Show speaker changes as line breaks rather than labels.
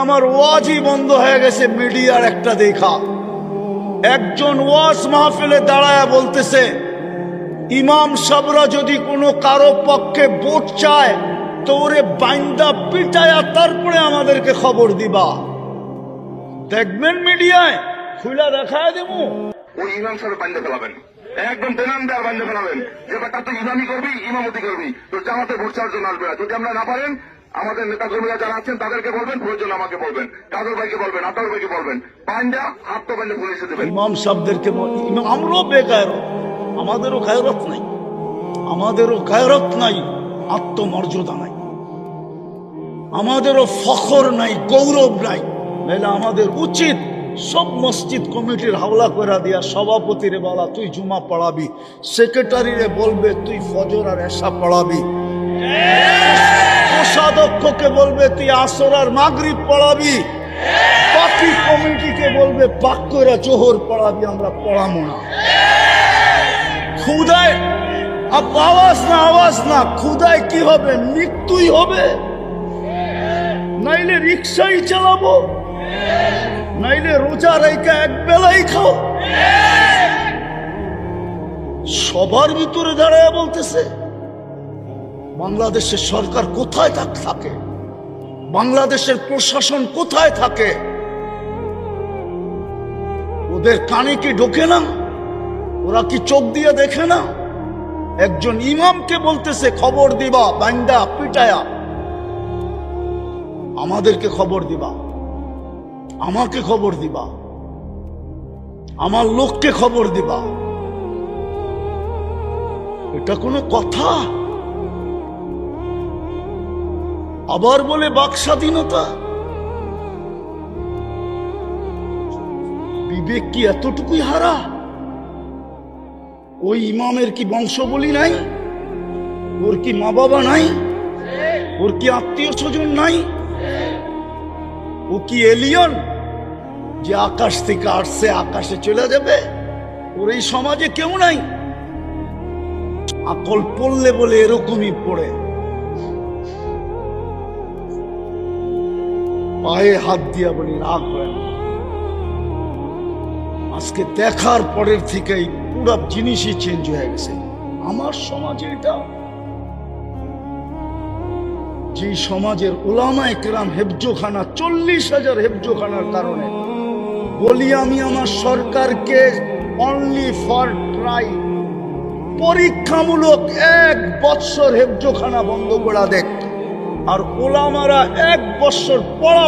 আমার ওয়াজই বন্ধ হয়ে গেছে মিডিয়ার একটা দেখা। একজন ওয়াজ মাহফিলে দাঁড়ায় বলতেছে, ইমাম সাহেবরা যদি কোনো কারো পক্ষে ভোট চায় তো ওরে বাইন্দা পিটায়া তারপরে আমাদেরকে খবর দিবা। দেখবেন মিডিয়ায় খুলে দেখায় দেবো।
ওই ইমাম সাহেব বাইন্দা ফেলাবেন, একদম বেনামদার বাইন্দা ফেলাবেন। যে বেটা তুই ইমামি করবি, ইমামতি করবি, তো জামাতে ভোট চাওয়ার জন্য আসবে না। যদি আমরা না পারেন, আমাদের নেতা কর্মীরা যারা আছেন তাদেরকে বলবেন, প্রয়োজন আমাকে বলবেন, কাজল ভাইকে বলবেন, আতাল ভাইকে বলবেন, বাইন্দা হাত তো বাইন্দা পুলিশে দেবেন।
ইমাম সাহেবদেরকে আমরাও বেগায়রত, আমাদেরও গায়রত নাই, আমাদেরও গায়রত নাই, আত্মমর্যাদা নাই, আমাদেরও ফখর নাই, গৌরব নাই। নাহলে আমাদের উচিত সব মসজিদ কমিটির হাওলা করে দিয়া সভাপতিরে বলা তুই জুমা পড়াবি, সেক্রেটারিরে বলবে তুই ফজর আর এশা পড়াবি, কোষাধ্যক্ষকে বলবে তুই আসর আর মাগরিব পড়াবি, বাকি কমিটিকে বলবে পাক করে জোহর পড়াবি, আমরা পড়াবো না। খুদায় আওয়াজ না খুদায় কি হবে, মৃত্যুই হবে। নাইলে রিক্সাই চালাবো, নাইলে রোজা রেখে এক বেলাই খাও। সবার ভিতরে দাঁড়ায় বলতেছে বাংলাদেশের সরকার কোথায় থাকে, বাংলাদেশের প্রশাসন কোথায় থাকে? ওদের কানে কি ঢোকে না? ওরা কি চোখ দিয়ে দেখে না? একজন ইমামকে বলতেছে খবর দিবা বান্দা পিটায়া, আমাদেরকে খবর দিবা, আমাকে খবর দিবা, আমার লোককে খবর দিবা। এটা কোনো কথা? আবার বলে বাক স্বাধীনতা। বিবেক কি এতটুকুই হারা? ওই ইমামের কি বংশবলী নাই? ওর কি মা বাবা নাই? ওর কি আত্মীয় স্বজন নাই? ও কি এলিয়ন যে আকাশ থেকে আসছে আকাশে চলে যাবে? ওর এই সমাজে কেউ নাই। আকল পড়লে বলে এরকমই পড়ে, পায়ে হাত দিয়া বলি রাগ হয় না। আজকে দেখার পরের থেকেই পুরো জিনিসই চেঞ্জ হয়ে গেছে আমার সমাজে। এটা যে সমাজের উলামায়ে কেরাম হেফজোখানা, 40,000 হেফজোখানার কারণে বলি আমি আমার সরকারকে অনলি ফর ট্রাই, পরীক্ষামূলক 1 বছর হেফজোখানা বন্ধ করা দেখ, আর উলামারা 1 বছর পড়া